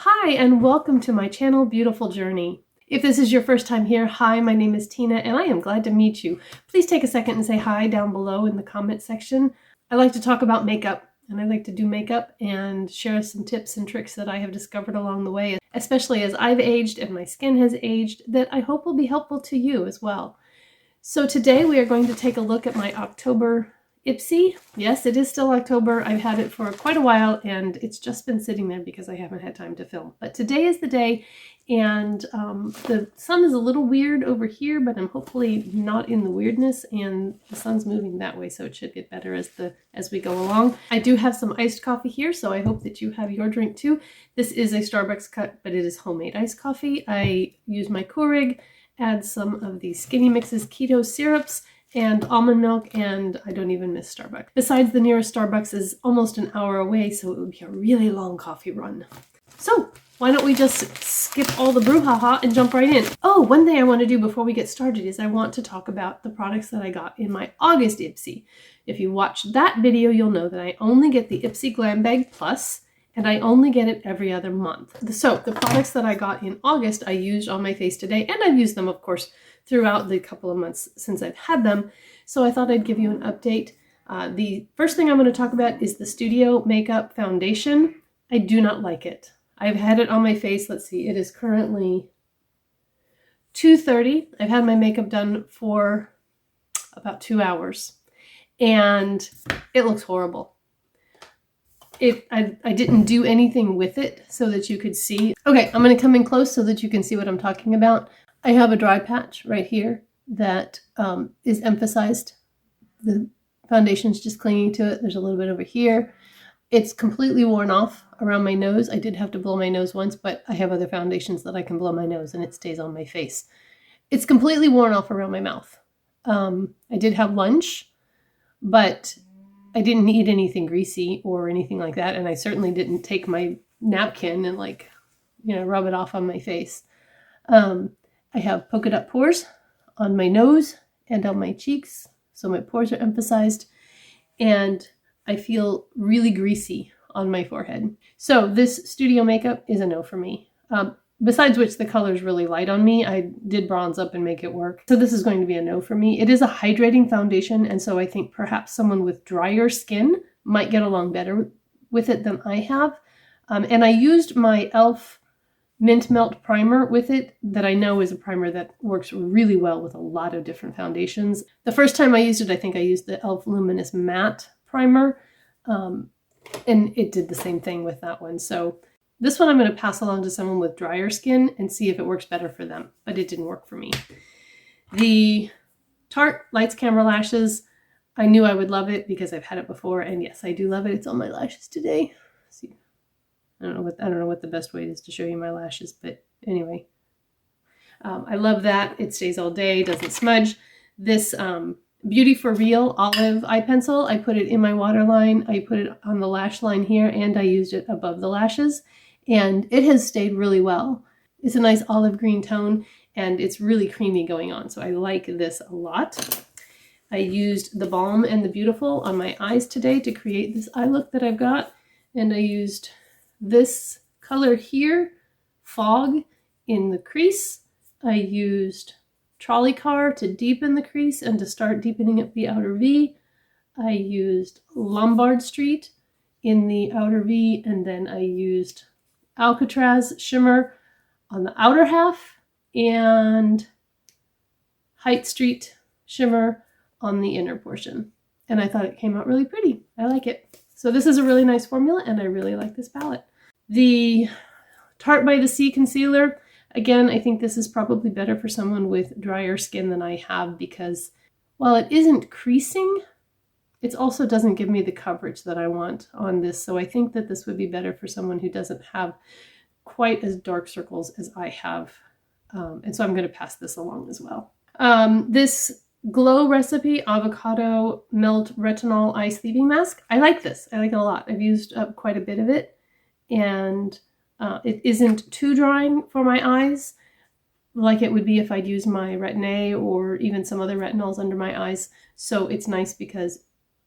Hi and welcome to my channel, Beautiful Journey. If this is your first time here, hi, my name is Tina and I am glad to meet you. Please take a second and say hi down below in the comment section. I like to talk about makeup and I like to do makeup and share some tips and tricks that I have discovered along the way, especially as I've aged and my skin has aged, that I hope will be helpful to you as well. So today we are going to take a look at my October Ipsy. Yes, it is still October. I've had it for quite a while and it's just been sitting there because I haven't had time to film. But today is the day, and the sun is a little weird over here, but I'm hopefully not in the weirdness, and the sun's moving that way, so it should get better as we go along. I do have some iced coffee here, so I hope that you have your drink too. This is a Starbucks cut, but it is homemade iced coffee. I use my Keurig, add some of the Skinny Mixes keto syrups, and almond milk, and I don't even miss Starbucks. Besides, the nearest Starbucks is almost an hour away, so it would be a really long coffee run. So why don't we just skip all the brouhaha and jump right in. Oh, one thing I want to do before we get started is I want to talk about the products that I got in my August Ipsy. If you watched that video, you'll know that I only get the Ipsy Glambag Plus, and I only get it every other month. So the products that I got in August, I used on my face today, and I've used them, of course, throughout the couple of months since I've had them. So I thought I'd give you an update. The first thing I'm going to talk about is the Studio Makeup Foundation. I do not like it. I've had it on my face. Let's see, it is currently 2:30. I've had my makeup done for about 2 hours and it looks horrible. I didn't do anything with it so that you could see. Okay, I'm going to come in close so that you can see what I'm talking about. I have a dry patch right here that is emphasized. The foundation's just clinging to it. There's a little bit over here. It's completely worn off around my nose. I did have to blow my nose once, but I have other foundations that I can blow my nose and it stays on my face. It's completely worn off around my mouth. I did have lunch, but I didn't eat anything greasy or anything like that, and I certainly didn't take my napkin and rub it off on my face. I have polka dot pores on my nose and on my cheeks, so my pores are emphasized, and I feel really greasy on my forehead. So this studio makeup is a no for me. Besides which, the color is really light on me. I did bronze up and make it work. So this is going to be a no for me. It is a hydrating foundation, and so I think perhaps someone with drier skin might get along better with it than I have. And I used my e.l.f. Mint Melt primer with it that I know is a primer that works really well with a lot of different foundations. The first time I used it, I think I used the e.l.f. Luminous Matte primer, and it did the same thing with that one. So this one I'm going to pass along to someone with drier skin and see if it works better for them, but it didn't work for me. The Tarte Lights Camera Lashes, I knew I would love it because I've had it before, and yes, I do love it. It's on my lashes today. Let's see. I don't know what the best way is to show you my lashes, but anyway. I love that. It stays all day, doesn't smudge. This Beauty for Real olive eye pencil, I put it in my waterline. I put it on the lash line here, and I used it above the lashes, and it has stayed really well. It's a nice olive green tone, and it's really creamy going on, so I like this a lot. I used the Balm and the Beautiful on my eyes today to create this eye look that I've got, and I used this color here, Fog, in the crease. I used Trolley Car to deepen the crease and to start deepening up the outer V. I used Lombard Street in the outer V, and then I used Alcatraz Shimmer on the outer half and Height Street Shimmer on the inner portion. And I thought it came out really pretty. I like it. So this is a really nice formula, and I really like this palette. The Tarte by the Sea Concealer, again, I think this is probably better for someone with drier skin than I have, because while it isn't creasing, it also doesn't give me the coverage that I want on this. So I think that this would be better for someone who doesn't have quite as dark circles as I have. And so I'm going to pass this along as well. This Glow Recipe Avocado Melt Retinol Eye Sleeping Mask, I like this. I like it a lot. I've used up quite a bit of it, and it isn't too drying for my eyes like it would be if I'd used my Retin-A or even some other retinols under my eyes. So it's nice because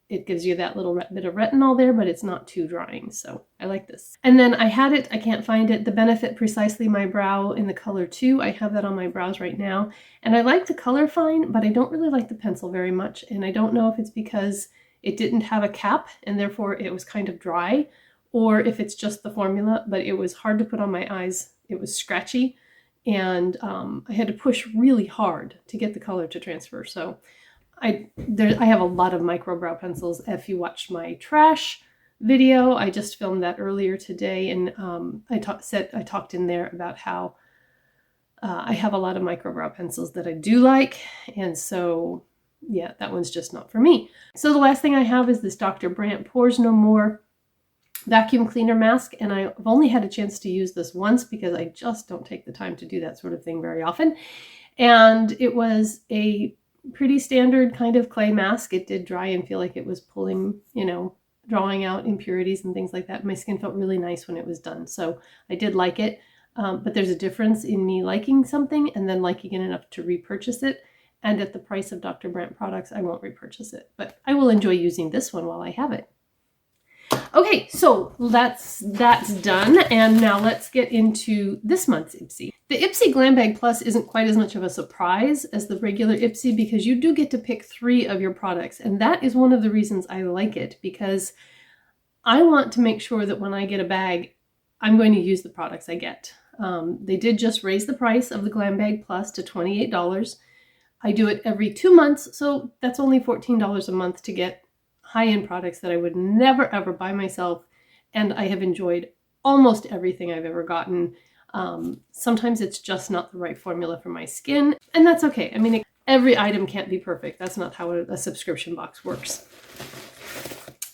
it gives you that little bit of retinol there, but it's not too drying. So I like this. And then I had it, I can't find it, the Benefit Precisely My Brow in the color 2. I have that on my brows right now. And I like the color fine, but I don't really like the pencil very much. And I don't know if it's because it didn't have a cap and therefore it was kind of dry, or if it's just the formula, but it was hard to put on my eyes. It was scratchy, and I had to push really hard to get the color to transfer. So I have a lot of micro brow pencils. If you watched my trash video, I just filmed that earlier today, and I talked in there about how I have a lot of micro brow pencils that I do like, and so yeah, that one's just not for me. So the last thing I have is this Dr. Brandt Pores No More vacuum cleaner mask, and I've only had a chance to use this once because I just don't take the time to do that sort of thing very often. And it was a pretty standard kind of clay mask. It did dry and feel like it was pulling, you know, drawing out impurities and things like that. My skin felt really nice when it was done, so I did like it. But there's a difference in me liking something and then liking it enough to repurchase it. And at the price of Dr. Brandt products, I won't repurchase it. But I will enjoy using this one while I have it. Okay, so that's done, and now let's get into this month's Ipsy. The Ipsy Glambag Plus isn't quite as much of a surprise as the regular Ipsy because you do get to pick 3 of your products, and that is one of the reasons I like it, because I want to make sure that when I get a bag, I'm going to use the products I get. They did just raise the price of the Glambag Plus to $28. I do it every 2 months, so that's only $14 a month to get high-end products that I would never ever buy myself, and I have enjoyed almost everything I've ever gotten. Sometimes it's just not the right formula for my skin, and that's okay. I mean, every item can't be perfect. That's not how a subscription box works.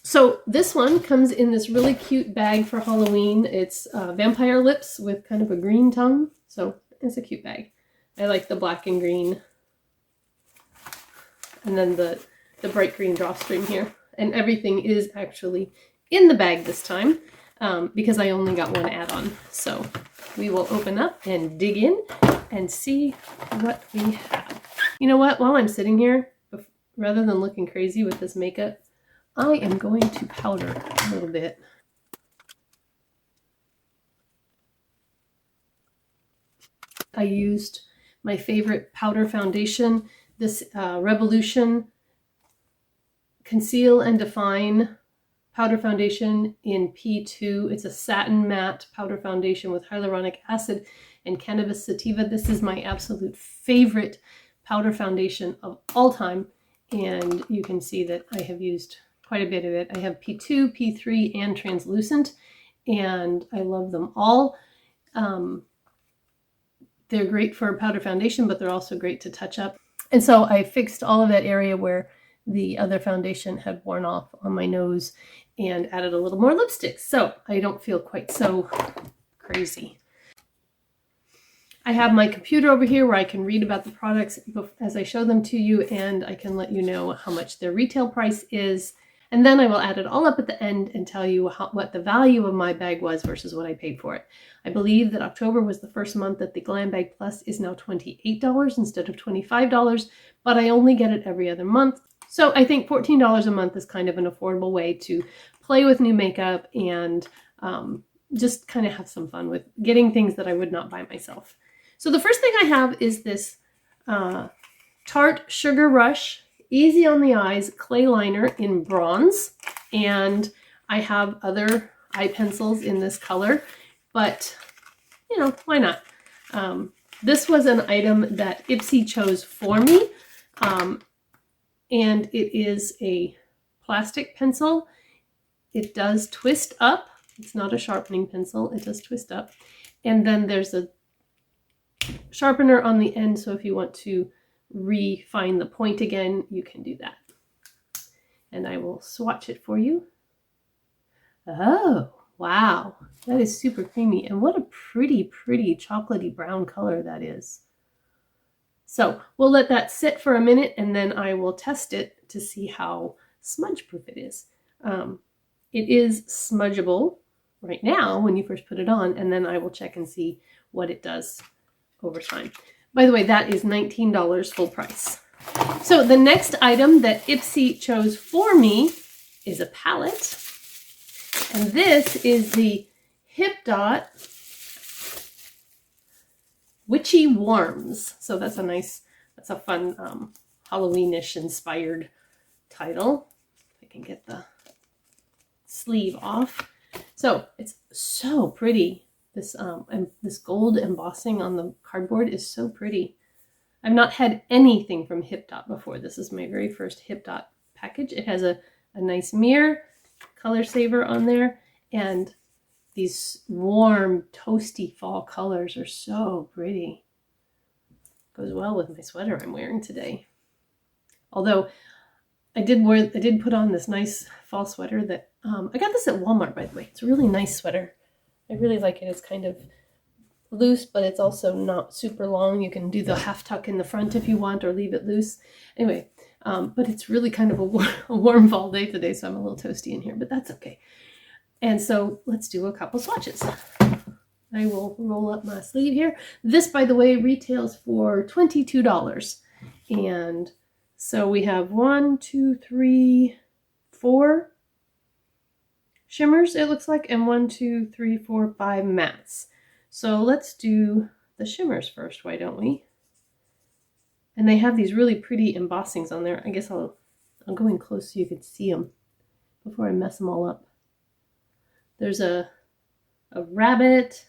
So this one comes in this really cute bag for Halloween. It's vampire lips with kind of a green tongue, so it's a cute bag. I like the black and green, and then the bright green drawstring here. And everything is actually in the bag this time because I only got one add-on. So we will open up and dig in and see what we have. You know what? While I'm sitting here, rather than looking crazy with this makeup, I am going to powder a little bit. I used my favorite powder foundation, this Revolution Conceal and Define powder foundation in P2. It's a satin matte powder foundation with hyaluronic acid and cannabis sativa. This is my absolute favorite powder foundation of all time, and you can see that I have used quite a bit of it. I have P2, P3, and translucent, and I love them all. They're great for powder foundation, but they're also great to touch up. And so I fixed all of that area where the other foundation had worn off on my nose and added a little more lipstick, so I don't feel quite so crazy. I have my computer over here where I can read about the products as I show them to you, and I can let you know how much their retail price is, and then I will add it all up at the end and tell you what the value of my bag was versus what I paid for it. I believe that October was the first month that the Glambag Plus is now $28 instead of $25, but I only get it every other month. So I think $14 a month is kind of an affordable way to play with new makeup and just kind of have some fun with getting things that I would not buy myself. So the first thing I have is this Tarte Sugar Rush Easy on the Eyes clay liner in bronze. And I have other eye pencils in this color, but you know, why not? This was an item that Ipsy chose for me. And it is a plastic pencil. It does twist up. It's not a sharpening pencil. It does twist up. And then there's a sharpener on the end, so if you want to refine the point again, you can do that. And I will swatch it for you. Oh, wow. That is super creamy. And what a pretty, pretty chocolatey brown color that is. So we'll let that sit for a minute, and then I will test it to see how smudge proof it is. It is smudgeable right now when you first put it on, and then I will check and see what it does over time. By the way, that is $19 full price. So the next item that Ipsy chose for me is a palette. And this is the Hipdot Witchy Warms. So that's a nice, that's a fun Halloweenish inspired title. I can get the sleeve off. So it's so pretty. This and this gold embossing on the cardboard is so pretty. I've not had anything from Hipdot before. This is my very first Hipdot package. It has a nice mirror, color saver on there, and these warm, toasty fall colors are so pretty. Goes well with my sweater I'm wearing today. Although I did put on this nice fall sweater that I got this at Walmart, by the way. It's a really nice sweater. I really like it. It's kind of loose, but it's also not super long. You can do the half tuck in the front if you want, or leave it loose. Anyway, but it's really kind of a warm fall day today, so I'm a little toasty in here, but that's okay. And so let's do a couple swatches. I will roll up my sleeve here. This, by the way, retails for $22. And so we have 1, 2, 3, 4 shimmers, it looks like, and 1, 2, 3, 4, 5 mattes. So let's do the shimmers first, why don't we? And they have these really pretty embossings on there. I guess I'll go in close so you can see them before I mess them all up. There's a rabbit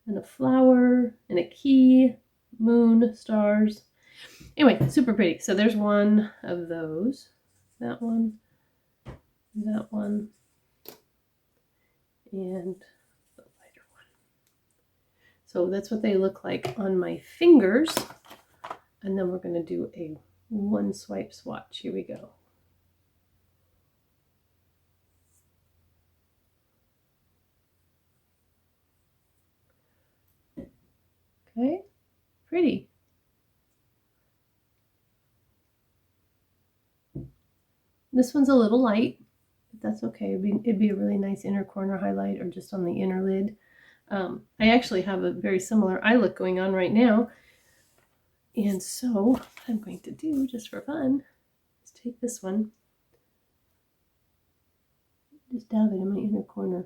and a flower and a key, moon, stars. Anyway, super pretty. So there's one of those. That one, and the lighter one. So that's what they look like on my fingers. And then we're going to do a one swipe swatch. Here we go. Okay, pretty. This one's a little light, but that's okay. It'd be a really nice inner corner highlight or just on the inner lid. I actually have a very similar eye look going on right now. And so what I'm going to do, just for fun, is take this one, just dab it in my inner corner.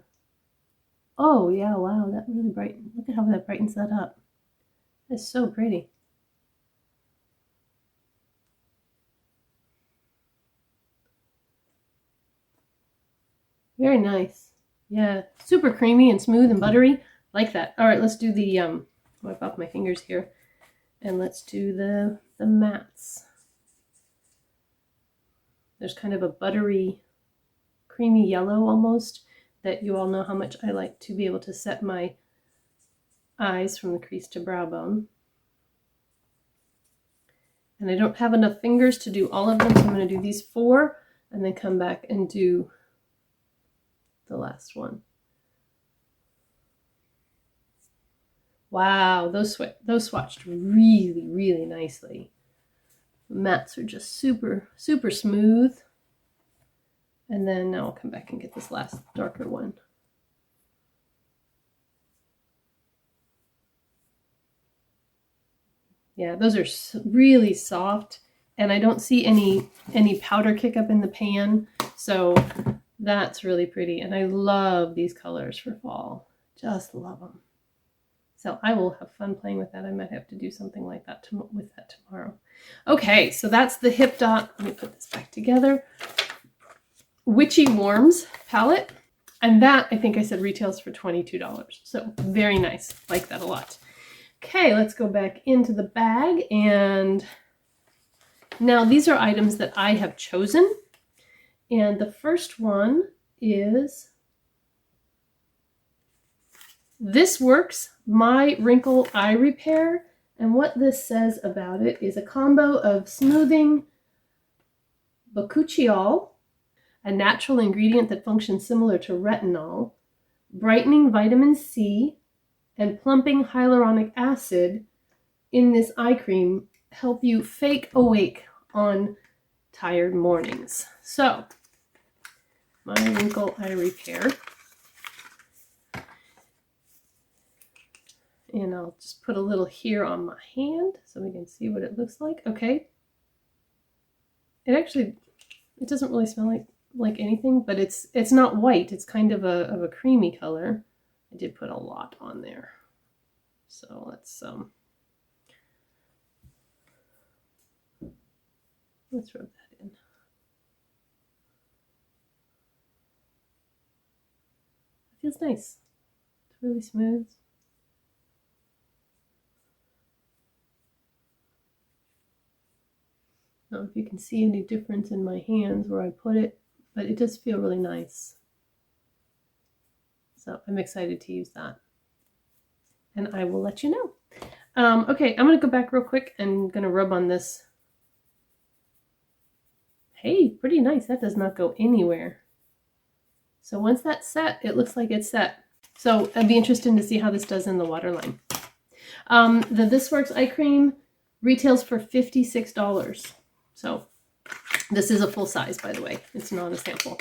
Oh yeah, wow, that really brightens. Look at how that brightens that up. It's so pretty. Very nice. Yeah, super creamy and smooth and buttery. Like that. All right, let's do the, wipe off my fingers here. And let's do the mattes. There's kind of a buttery, creamy yellow almost, that you all know how much I like to be able to set my eyes from the crease to brow bone. And I don't have enough fingers to do all of them, so I'm going to do these 4 and then come back and do the last one. Wow, those swatched really, really nicely. The mattes are just super, super smooth. And then now I'll come back and get this last darker one. Yeah, those are really soft, and I don't see any powder kick up in the pan, so that's really pretty. And I love these colors for fall. Just love them. So I will have fun playing with that. I might have to do something like that with that tomorrow. Okay, so that's the Hipdot. Let me put this back together. Witchy Warms palette. And that, I think I said, retails for $22. So very nice. Like that a lot. Okay, let's go back into the bag. And now these are items that I have chosen. And the first one is This Works My Wrinkle Eye Repair. And what this says about it is a combo of smoothing bakuchiol, a natural ingredient that functions similar to retinol, brightening vitamin C, and plumping hyaluronic acid in this eye cream help you fake awake on tired mornings. So, My Wrinkle Eye Repair. And I'll just put a little here on my hand so we can see what it looks like. Okay. It doesn't really smell like like anything, but it's not white. It's kind of a creamy color. I did put a lot on there. So let's rub that in. It feels nice. It's really smooth. I don't know if you can see any difference in my hands where I put it, but it does feel really nice. So I'm excited to use that. And I will let you know. Okay, I'm going to go back real quick and going to rub on this. Hey, pretty nice. That does not go anywhere. So once that's set, it looks like it's set. So it'd be interesting to see how this does in the waterline. The This Works eye cream retails for $56. So this is a full size, by the way. It's not a sample.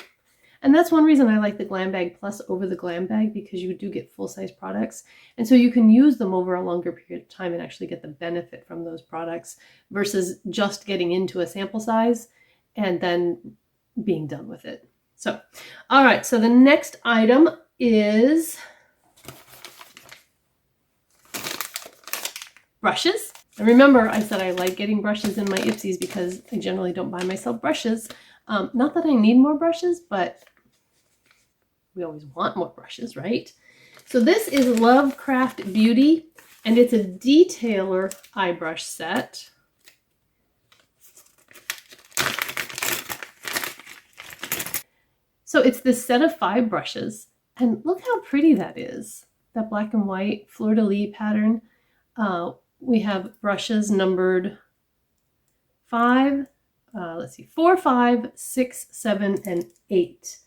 And that's one reason I like the Glambag Plus over the Glambag, because you do get full-size products. And so you can use them over a longer period of time and actually get the benefit from those products versus just getting into a sample size and then being done with it. So, all right. So the next item is brushes. And remember, I said I like getting brushes in my Ipsys because I generally don't buy myself brushes. Not that I need more brushes, but we always want more brushes, right? So this is Lovecraft Beauty, and it's a detailer eye brush set. So it's this set of 5 brushes, and look how pretty that is. That black and white fleur-de-lis pattern. We have brushes numbered 5, let's see, 4, 5, 6, 7, and 8.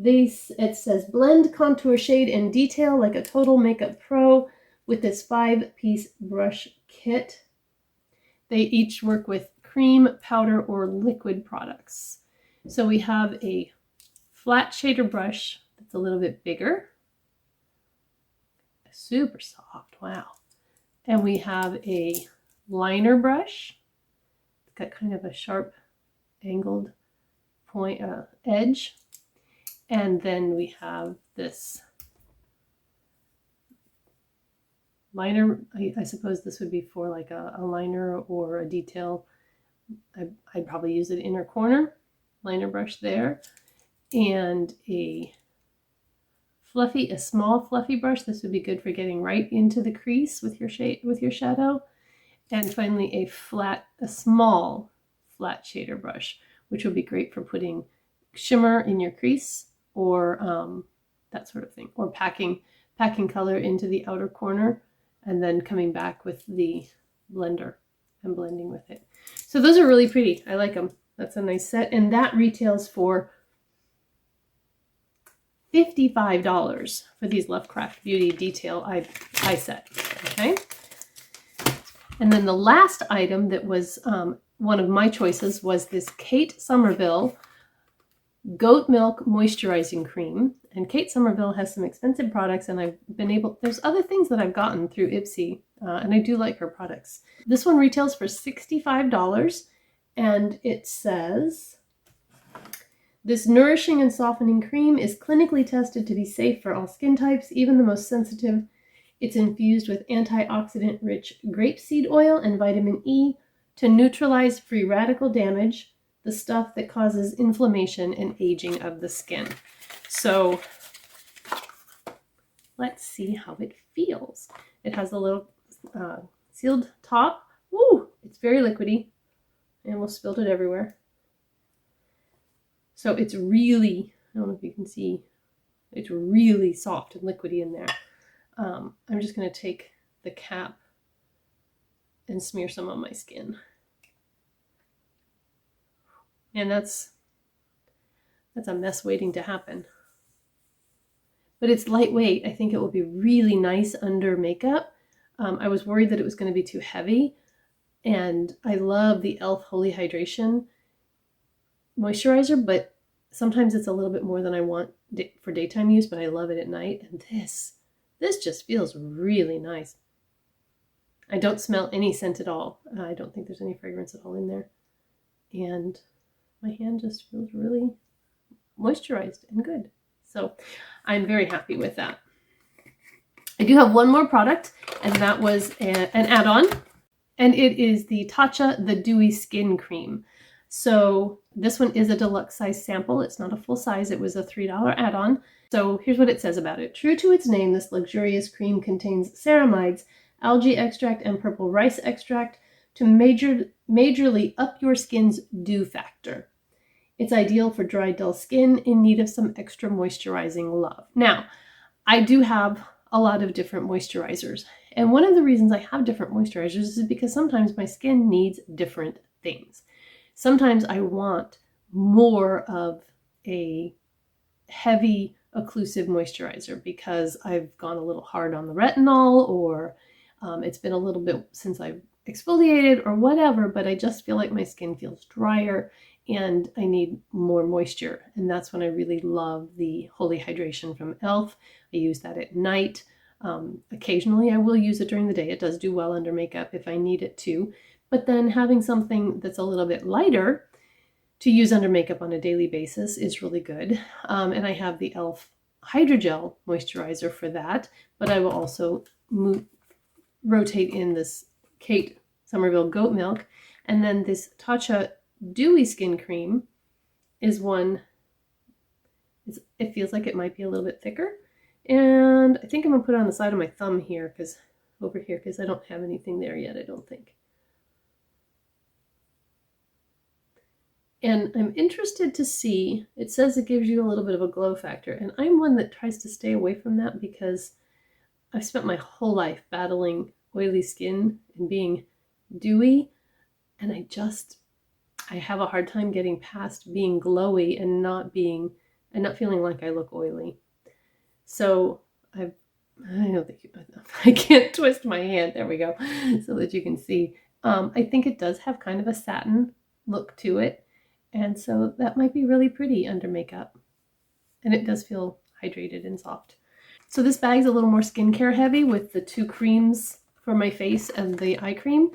It says blend, contour, shade, and detail like a total makeup pro with this 5-piece brush kit. They each work with cream, powder, or liquid products. So we have a flat shader brush that's a little bit bigger. Super soft, wow. And we have a liner brush. It's got kind of a sharp angled point edge. And then we have this liner. I suppose this would be for like a liner or a detail. I'd probably use it inner corner. Liner brush there. And a small fluffy brush. This would be good for getting right into the crease with your shadow. And finally a small flat shader brush, which would be great for putting shimmer in your crease or that sort of thing, or packing color into the outer corner and then coming back with the blender and blending with it. So those are really pretty. I like them. That's a nice set, and that retails for $55 for these Lovecraft Beauty detail eye set. Okay. And then the last item that was one of my choices was this Kate Somerville Goat Milk Moisturizing Cream. And Kate Somerville has some expensive products, and there's other things that I've gotten through Ipsy, and I do like her products. This one retails for $65, and it says, this nourishing and softening cream is clinically tested to be safe for all skin types, even the most sensitive. It's infused with antioxidant-rich grapeseed oil and vitamin E to neutralize free radical damage, the stuff that causes inflammation and aging of the skin. So let's see how it feels. It has a little sealed top. Woo! It's very liquidy, and we'll spill it everywhere. So it's really, I don't know if you can see, it's really soft and liquidy in there. I'm just going to take the cap and smear some on my skin. And that's a mess waiting to happen. But it's lightweight. I think it will be really nice under makeup. I was worried that it was going to be too heavy. And I love the e.l.f. Holy Hydration moisturizer, but sometimes it's a little bit more than I want for daytime use, but I love it at night. And this just feels really nice. I don't smell any scent at all. I don't think there's any fragrance at all in there. And my hand just feels really, moisturized and good. So I'm very happy with that. I do have one more product, and that was an add-on, and it is the TATCHA the Dewy Skin Cream. So this one is a deluxe size sample. It's not a full size. It was a $3 add-on. So here's what it says about it. True to its name, this luxurious cream contains ceramides, algae extract, and purple rice extract to majorly up your skin's dew factor. It's ideal for dry, dull skin in need of some extra moisturizing love. Now, I do have a lot of different moisturizers. And one of the reasons I have different moisturizers is because sometimes my skin needs different things. Sometimes I want more of a heavy occlusive moisturizer because I've gone a little hard on the retinol, or it's been a little bit since I've exfoliated or whatever, but I just feel like my skin feels drier and I need more moisture. And that's when I really love the Holy Hydration from e.l.f. I use that at night. Occasionally I will use it during the day. It does do well under makeup if I need it to. But then having something that's a little bit lighter to use under makeup on a daily basis is really good. And I have the e.l.f. Hydrogel Moisturizer for that. But I will also rotate in this Kate Summerville Goat Milk. And then this TATCHA Dewy Skin Cream is one, it feels like it might be a little bit thicker. And I think I'm going to put it on the side of my thumb here, because I don't have anything there yet, I don't think. And I'm interested to see, it says it gives you a little bit of a glow factor. And I'm one that tries to stay away from that because I've spent my whole life battling oily skin and being dewy. And I have a hard time getting past being glowy and not feeling like I look oily. So I don't think I can't twist my hand. There we go, so that you can see. I think it does have kind of a satin look to it, and so that might be really pretty under makeup. And it does feel hydrated and soft. So this bag's a little more skincare heavy with the 2 creams for my face and the eye cream,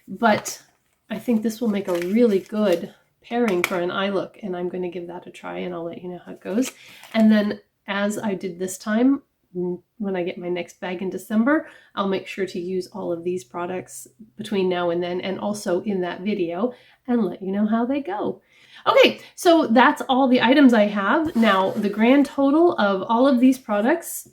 but I think this will make a really good pairing for an eye look, and I'm going to give that a try and I'll let you know how it goes. And then, as I did this time, when I get my next bag in December, I'll make sure to use all of these products between now and then, and also in that video, and let you know how they go. Okay, so that's all the items I have. Now, the grand total of all of these products,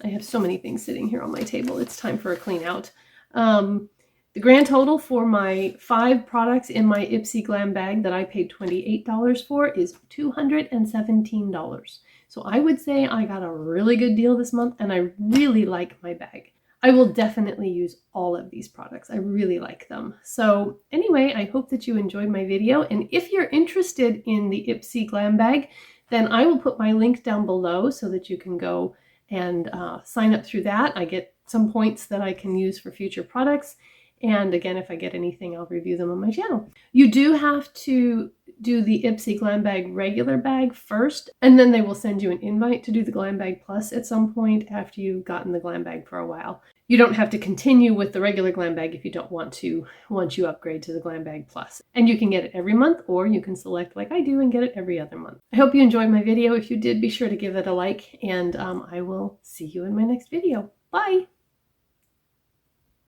I have so many things sitting here on my table. It's time for a clean out. The grand total for my 5 products in my Ipsy Glambag that I paid $28 for is $217. So I would say I got a really good deal this month, and I really like my bag. I will definitely use all of these products. I really like them. So anyway, I hope that you enjoyed my video. And if you're interested in the Ipsy Glambag, then I will put my link down below so that you can go and sign up through that. I get some points that I can use for future products. And again, if I get anything, I'll review them on my channel. You do have to do the Ipsy Glambag regular bag first, and then they will send you an invite to do the Glambag Plus at some point after you've gotten the Glambag for a while. You don't have to continue with the regular Glambag if you don't want to, once you upgrade to the Glambag Plus. And you can get it every month, or you can select like I do and get it every other month. I hope you enjoyed my video. If you did, be sure to give it a like, and I will see you in my next video. Bye!